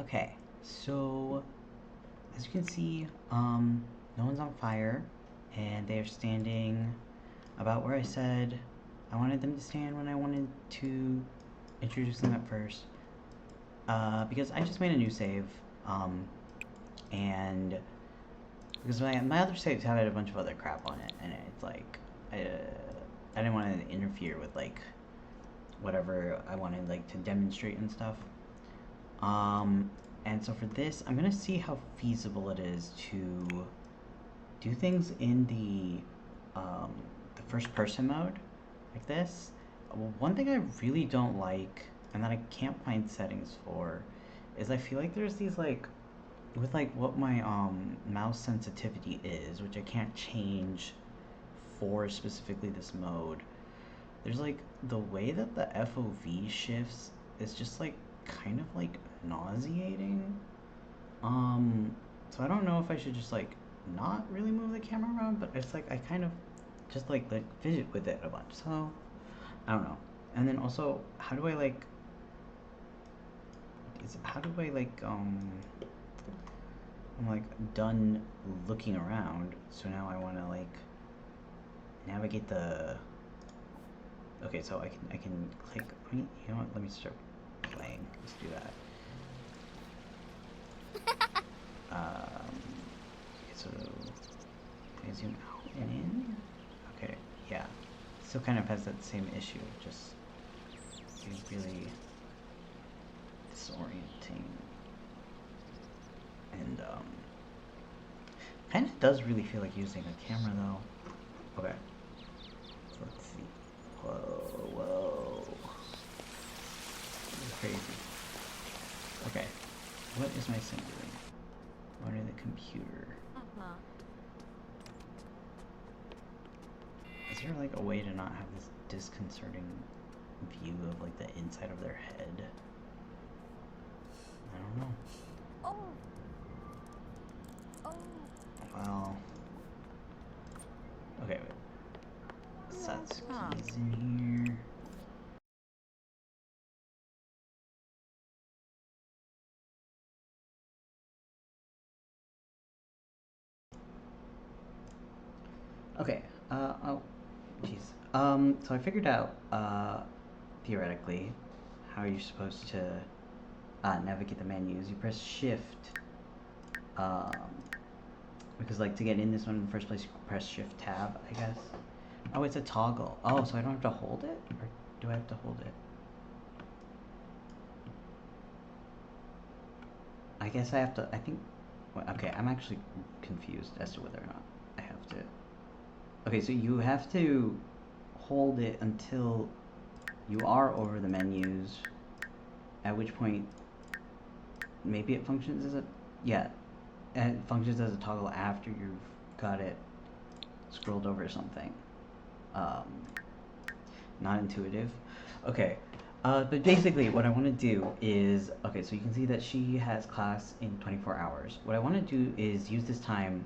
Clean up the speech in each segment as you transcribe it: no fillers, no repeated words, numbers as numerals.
Okay, so as you can see, no one's on fire, and they're standing about where I said I wanted them to stand when I wanted to introduce them at first. Because I just made a new save, and because my other saves had a bunch of other crap on it, and it's like I didn't want to interfere with like whatever I wanted like to demonstrate and stuff. Um, and so for this, I'm gonna see how feasible it is to do things in the first person mode, like this. Well, one thing I really don't like, and that I can't find settings for, is I feel like there's these like, with like what my mouse sensitivity is, which I can't change for specifically this mode. There's like the way that the FOV shifts is just like kind of like nauseating. Um, so I don't know if I should just like not really move the camera around, but it's like I kind of just like fidget with it a bunch. So I don't know. And then also, how do I like? How do I like? I'm like done looking around, so now I want to like navigate the. Okay, so I can click. You know what? Let me start playing. Let's do that. So can I zoom out and in? Okay, yeah. Still kind of has that same issue, just it's really disorienting. And kind of does really feel like using a camera though. Okay, so let's see. Whoa, whoa. This is crazy. Okay, what is my sim doing? What are the computer? Is there like a way to not have this disconcerting view of like the inside of their head? I don't know. Well, okay, wait. Satsuki's in here. Okay, oh, jeez. So I figured out, theoretically, how you're supposed to navigate the menus. You press Shift, um, because like to get in this one in the first place, you press Shift Tab, I guess. Oh, it's a toggle. Oh, so I don't have to hold it? Or do I have to hold it? I guess I have to, I think, well, okay, I'm actually confused as to whether or not I have to. Okay, so you have to hold it until you are over the menus, at which point maybe it functions as a, yeah, it functions as a toggle after you've got it scrolled over something. Um, Not intuitive. Okay, but basically what I want to do is, okay, so you can see that she has class in 24 hours. What I want to do is use this time,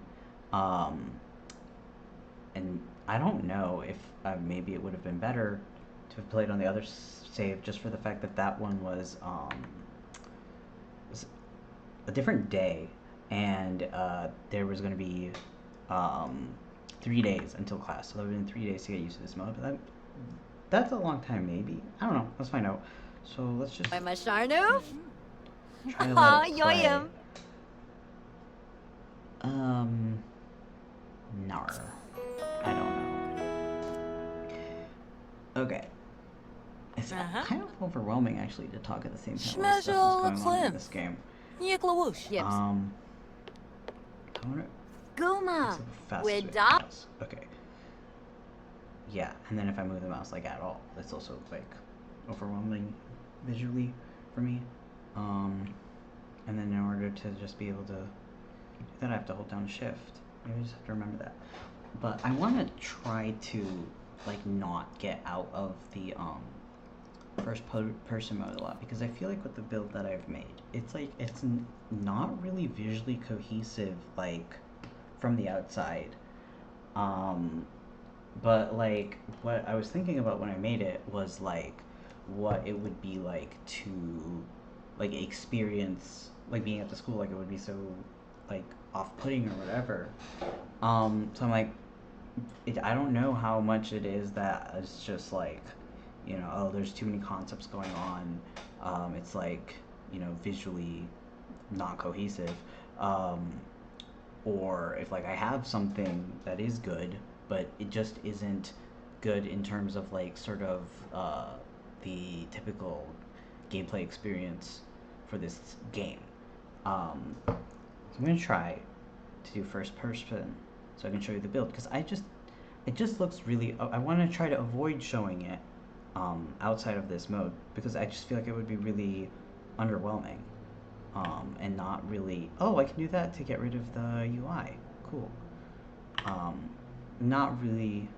um, and I don't know if maybe it would have been better to have played on the other save just for the fact that that one was a different day, and there was going to be um, 3 days until class, so there would have been 3 days to get used to this mode. But that's a long time, maybe. I don't know. Let's find out. So let's just My Masharnu? try to let it play. Yoyam. Nar. I don't know. Okay. It's kind of overwhelming actually to talk at the same time while stuff is going on in this game. Yiklawoosh. Yips. I wonder. Guma. With Widop. Okay. Yeah, and then if I move the mouse like at all, it's also like overwhelming visually for me. And then in order to just be able to do that, I have to hold down Shift. Maybe I just have to remember that. But I want to try to like not get out of the first person mode a lot, because I feel like with the build that I've made, it's like it's not really visually cohesive like from the outside. But like what I was thinking about when I made it was like what it would be like to like experience like being at the school, like it would be so like off-putting or whatever. So I'm like, I don't know how much it is that it's just like, oh, there's too many concepts going on. It's like, visually not cohesive. Um, or if like I have something that is good, but it just isn't good in terms of like sort of the typical gameplay experience for this game. So I'm gonna try to do first person so I can show you the build because it just looks really. I want to try to avoid showing it outside of this mode because I just feel like it would be really underwhelming and not really. Oh, I can do that to get rid of the UI. Cool. Not really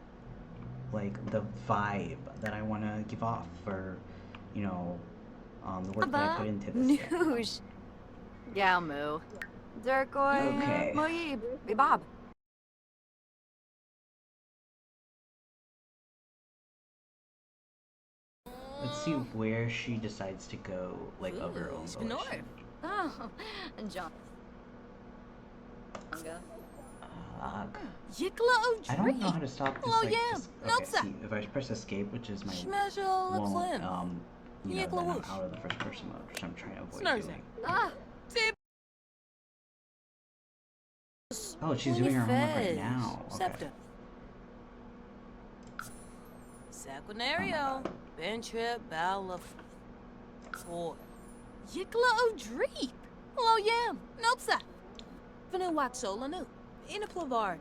like the vibe that I want to give off for, the work that I put into this game. Noosh. Galmu. Durkoi. Okay. Moyib. Bibab. Let's see where she decides to go, like of her own volition. Oh, and John. Yikla I don't know how to stop this. Oh, Like, yeah. okay, see, if I press escape, which is my won't, then I'm out of the first person mode, which I'm trying to avoid doing. Oh, she's doing her homework right now. Okay. Sequinario, Bentrip, Bala, Four. Yikla o dreep. Hello, yam. Nopsa. Venu Waxola, no. In a plavar.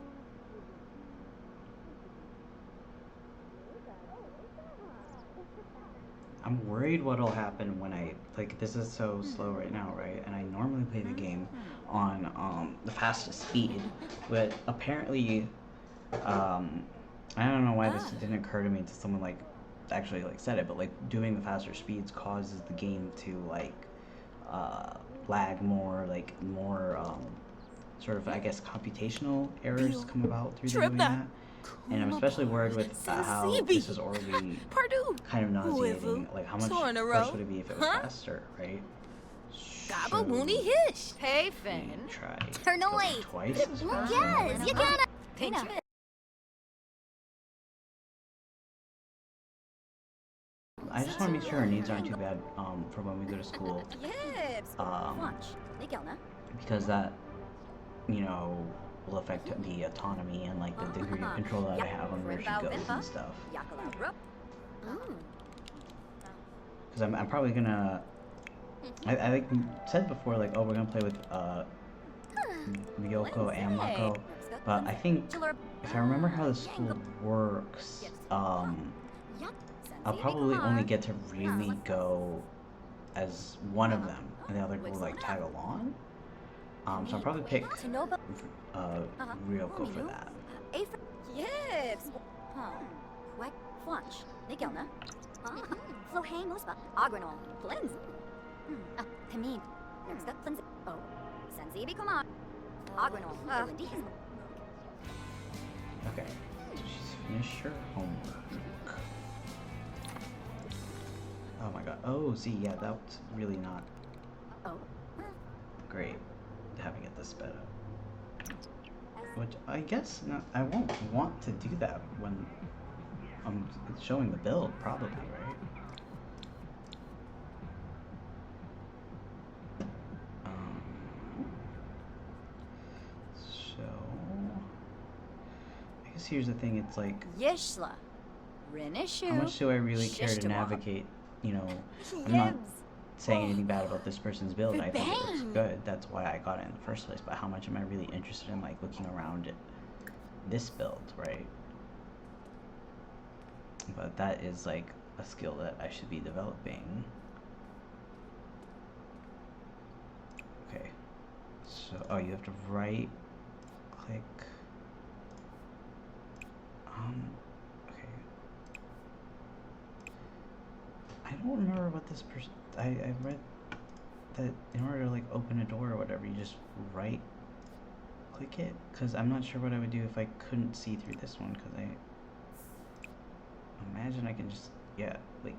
I'm worried what'll happen when I like. This is so slow right now, right? And I normally play the game on the fastest speed, but apparently, I don't know why this didn't occur to me until someone like actually like said it, but like doing the faster speeds causes the game to like lag more, like more sort of I guess computational errors come about through doing that. And I'm especially worried with how this is already kind of nauseating. Like, how much worse would it be if it was faster, right? Gaba Woony Hish. Hey, Finn. Try Turn away. twice as fast. Yes, you gotta. Pinch it. I just want to make sure our needs aren't too bad for when we go to school. Yes. Because that, will affect the autonomy and like the degree of control that I have on where she goes and stuff. Because I'm probably gonna. I like said before, like, oh, we're gonna play with Ryoko and Mako, but I think if I remember how the school works, I'll probably only get to really go as one of them, and the other will like tag along. So I'll probably pick Ryoko for that. Yes. What? Flaunch. Nigelna. Flohang Muspa. Agranol. Plins. Tamid. Nerska. Plins. Oh. Sensi Bikuma. Agranol. Okay. So she's finished her homework. Oh my god. Oh, see, yeah, that's really not great having it this sped up. Which I guess not, I won't want to do that when I'm showing the build, probably, right? So I guess here's the thing, it's like Yishla. Rinishu. how much do I really care to navigate, I'm not saying anything bad about this person's build. I think it looks good. That's why I got it in the first place. But how much am I really interested in like looking around at this build, right? But that is like a skill that I should be developing. Okay. So, oh, you have to right click. Okay. I don't remember what this person. I read that in order to like open a door or whatever, you just right click it. Cause I'm not sure what I would do if I couldn't see through this one. Cause I imagine I can just like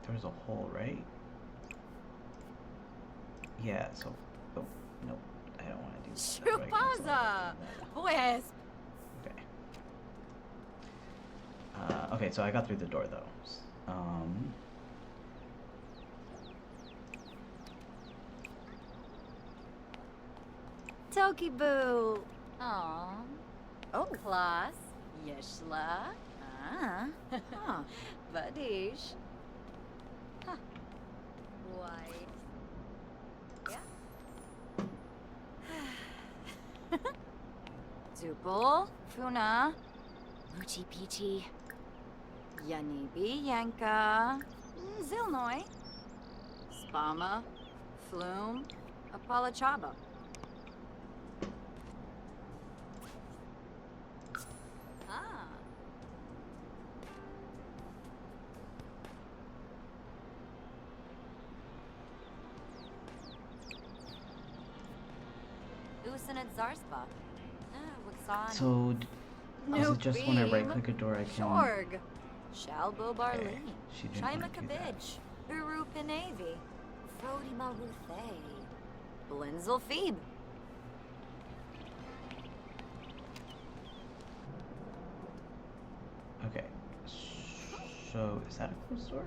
there's a hole, right? Yeah, so, oh, nope, I don't want to do that. Right, cancel Chupaza! that. Pues. Okay. Okay, so I got through the door though. Toki Boo. Aw. Oh, class. Yeshla. Ah. Huh. Vadish. Huh. Why? Yeah. Zupul. Funa. Moochie Peachy. Yanibi Yanka. Zilnoy. Spama. Flume. Apalachaba. Ah. Usanat Zarspa. So, is it just when I right click a door I can... Shorg. Shalbo Barlini. Okay, she didn't Shima want to do that. Kabij. Uru Pinavi. Frody Maruthe. Blinzel Phoebe. Okay. So, is that a closed door?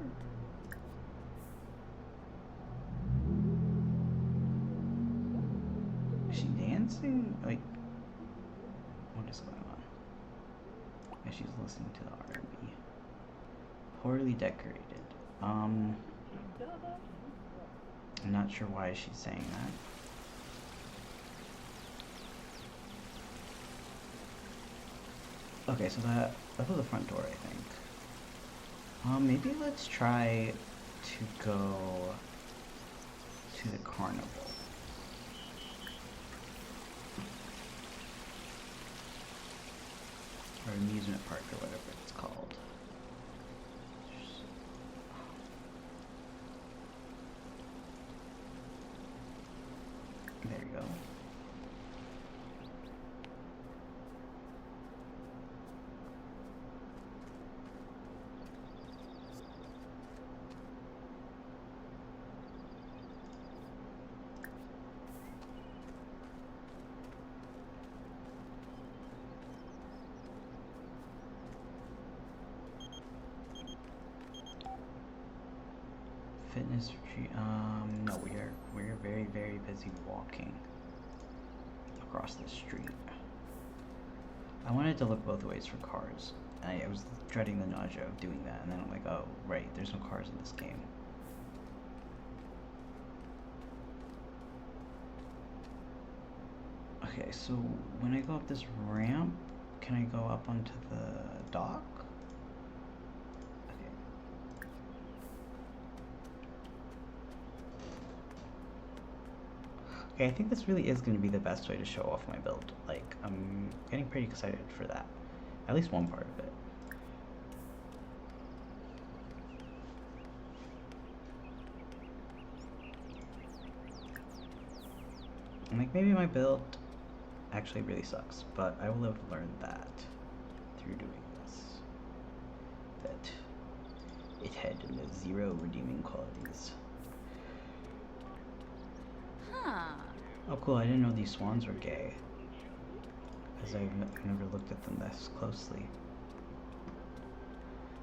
Is she dancing? Like, what is going on? Yeah, she's listening to the R&B. Poorly decorated. I'm not sure why she's saying that. Okay, so that was the front door, I think. Maybe let's try to go to the carnival. Or amusement park or whatever it's called. There you go. Fitness retreat. No, we're very, very busy walking across the street. I wanted to look both ways for cars. I was dreading the nausea of doing that, and then I'm like, oh, right, there's no cars in this game. Okay, so when I go up this ramp, can I go up onto the dock? Okay, I think this really is going to be the best way to show off my build. Like, I'm getting pretty excited for that. At least one part of it. And like, maybe my build actually really sucks, but I will have learned that through doing this. That it had zero redeeming qualities. Oh cool, I didn't know these swans were gay. Because I've never looked at them this closely.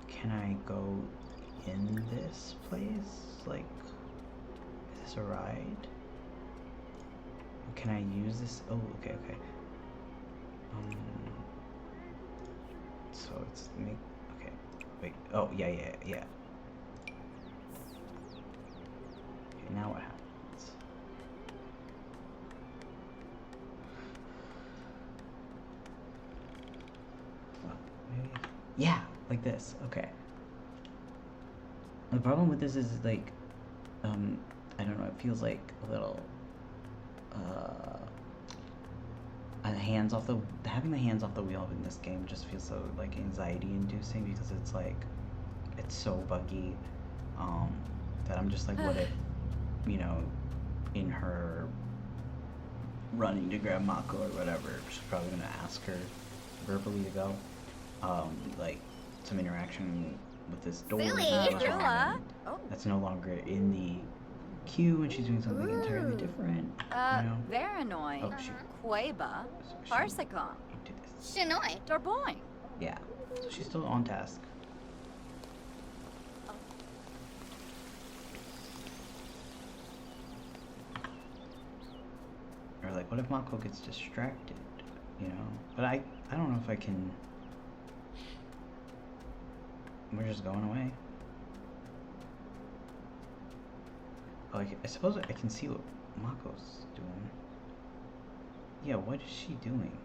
Can I go in this place? Like, is this a ride? Can I use this? Oh, okay, okay. So it's make, okay, wait, oh, yeah. Okay, now what happens? Yeah, like this. Okay. The problem with this is like, I don't know. It feels like a little, having the hands off the wheel in this game just feels so like anxiety-inducing because it's like, it's so buggy, that I'm just like, what if, you know, in her running to grab Mako or whatever, she's probably gonna ask her verbally to go. Like some interaction with this door Silly, that's no longer in the Q when she's doing something entirely different. You know? Veranoi. Oh shoot. Queba. So she Parsicon. did this. Shinoi. Darboin. Yeah. So she's still on task. Or like, what if Mako gets distracted? You know? But I don't know if I can. We're just going away. Oh, I suppose I can see what Mako's doing. Yeah, what is she doing?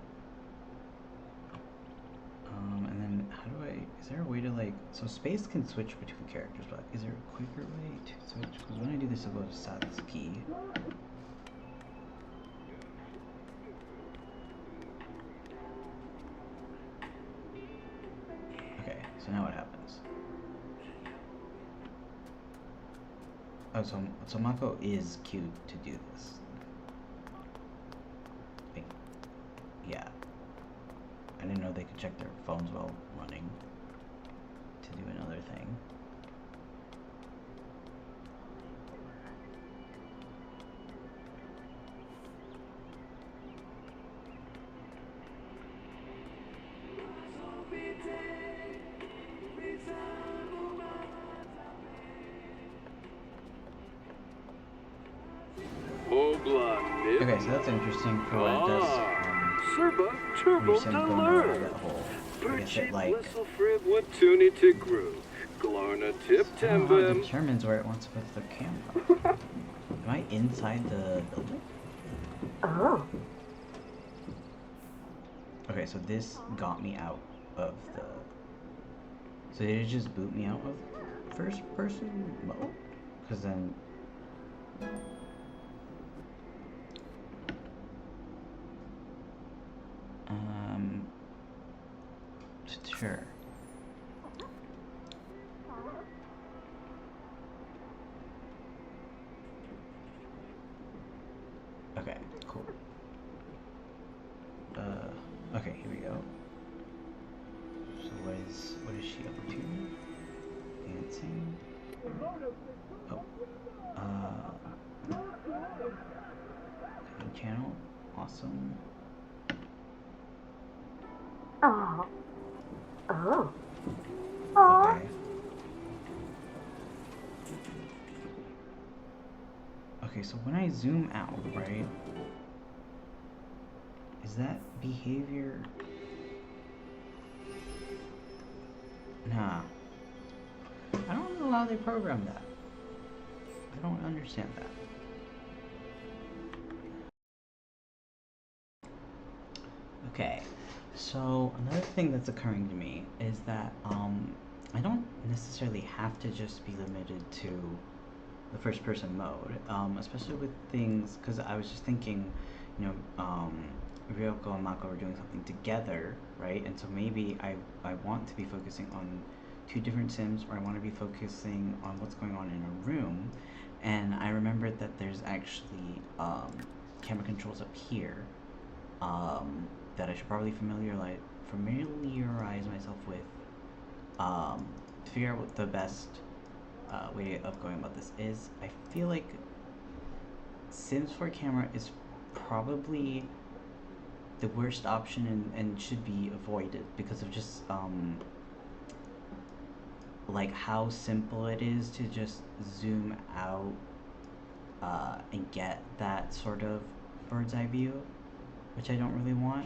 And then how do I, is there a way to like, so space can switch between characters, but is there a quicker way to switch? Because when I do this, I'll go to Satsuki. Okay, so now what happens? Oh, so Mako is cute to do this. Like, yeah. I didn't know they could check their phones while running to do another thing. Okay, so that's interesting for what it does. Serba When turbo you're saying going down a rabbit alert. hole. I guess Perchi it like, blistlefrib watuni tigru. Glarna tip I don't know how it tembem. determines where it wants to put the camera. Am I inside the building? Oh. Okay, so this got me out of the... So did it just boot me out of first person mode? Because then... Sure. Okay, cool. Okay, here we go. So what is she up to? Dancing? Oh. Channel? Awesome. Oh. Oh. Oh. Okay. Okay, so when I zoom out, right? Is that behavior? Nah. I don't know how they programmed that. I don't understand that. Okay, so another thing that's occurring to me is that I don't necessarily have to just be limited to the first person mode, especially with things, because I was just thinking, you know, Ryoko and Mako were doing something together, right? And so maybe I want to be focusing on two different sims, or I want to be focusing on what's going on in a room. And I remembered that there's actually camera controls up here that I should probably familiarize myself with to figure out what the best way of going about this is. I feel like Sims 4 camera is probably the worst option and should be avoided because of just like how simple it is to just zoom out and get that sort of bird's eye view, which I don't really want.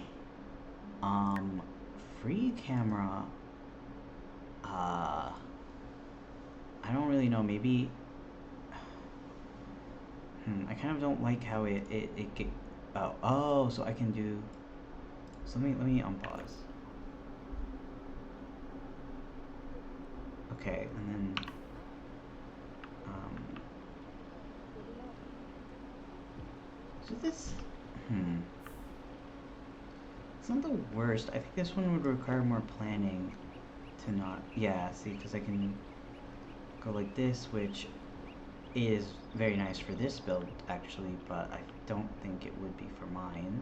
Free camera, I don't really know, maybe, I kind of don't like how it get, oh, so I can do, so let me unpause. Okay, and then, so this, it's not the worst. I think this one would require more planning to not, yeah, see, because I can go like this, which is very nice for this build, actually, but I don't think it would be for mine.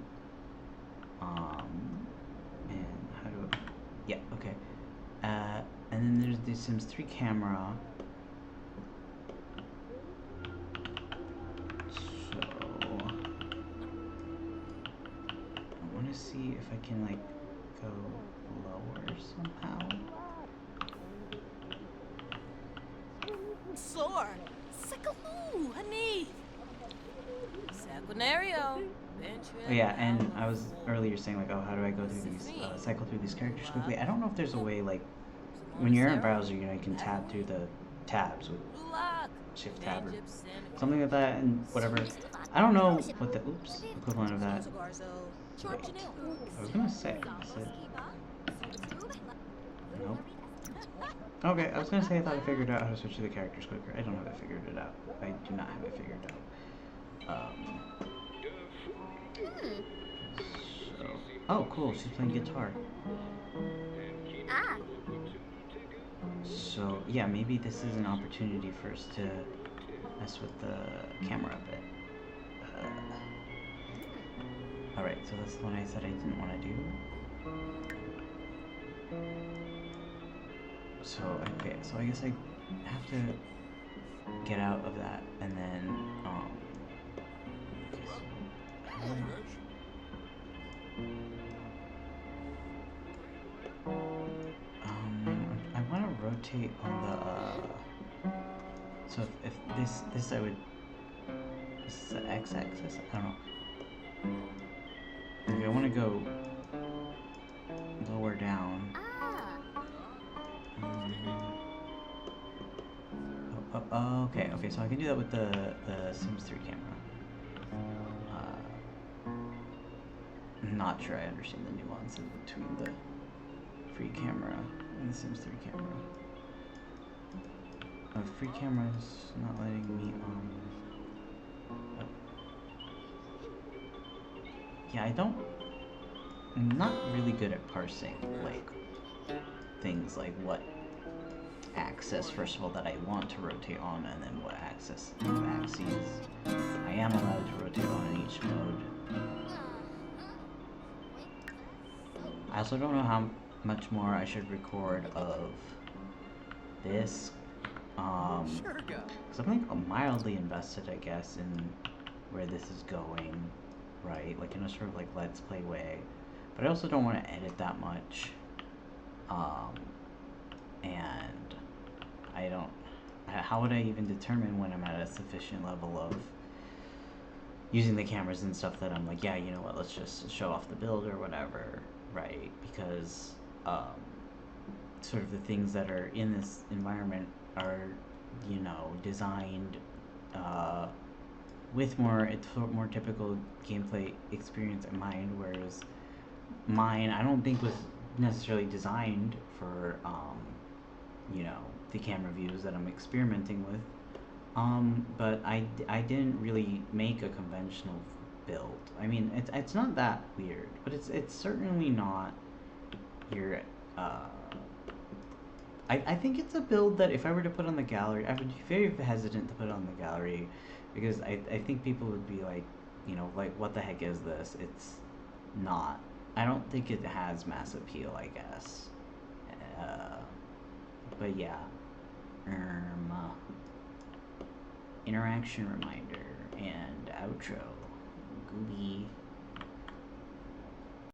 And how do I, yeah, okay. And then there's the Sims 3 camera. if I can like go lower somehow. Sore. Sikaloo, Hanif. Sequinario. Oh yeah, and I was earlier saying like, oh, how do I go through these, cycle through these characters quickly? I don't know if there's a way like, when you're in a browser, you know, you can tab through the tabs with Shift Tab or something like that, and whatever. I don't know what the equivalent of that. Wait, I was gonna say, is it? Nope. Okay, I was gonna say I thought I figured out how to switch to the characters quicker. I don't have it figured it out. I do not have it figured out. So, oh, cool. She's playing guitar. Ah. So yeah, maybe this is an opportunity for us to mess with the camera a bit. Alright, so that's the one I said I didn't want to do. So, okay, so I guess I have to get out of that and then, okay, so, how do I want to rotate on the, so if this I would, this is the x-axis, I don't know. Okay, I want to go lower down. Okay, so I can do that with the Sims 3 camera. I'm not sure I understand the nuances between the free camera and the Sims 3 camera. Free camera is not letting me, yeah, I'm not really good at parsing, like, things like what axis, first of all, that I want to rotate on, and then what axes I am allowed to rotate on in each mode. I also don't know how much more I should record of this, because I'm like mildly invested, I guess, in where this is going, right? Like in a sort of like let's play way, but I also don't want to edit that much, and I don't, how would I even determine when I'm at a sufficient level of using the cameras and stuff that I'm like, yeah, you know what, let's just show off the build or whatever, right? Because sort of the things that are in this environment are, you know, designed with more typical gameplay experience in mind, whereas mine I don't think was necessarily designed for you know, the camera views that I'm experimenting with. But I didn't really make a conventional build. I mean, it's not that weird, but it's certainly not your I think it's a build that if I were to put on the gallery, I would be very hesitant to put on the gallery, because I think people would be like, you know, like, what the heck is this? It's not. I don't think it has mass appeal, I guess. But yeah. Interaction reminder and outro. Gooby.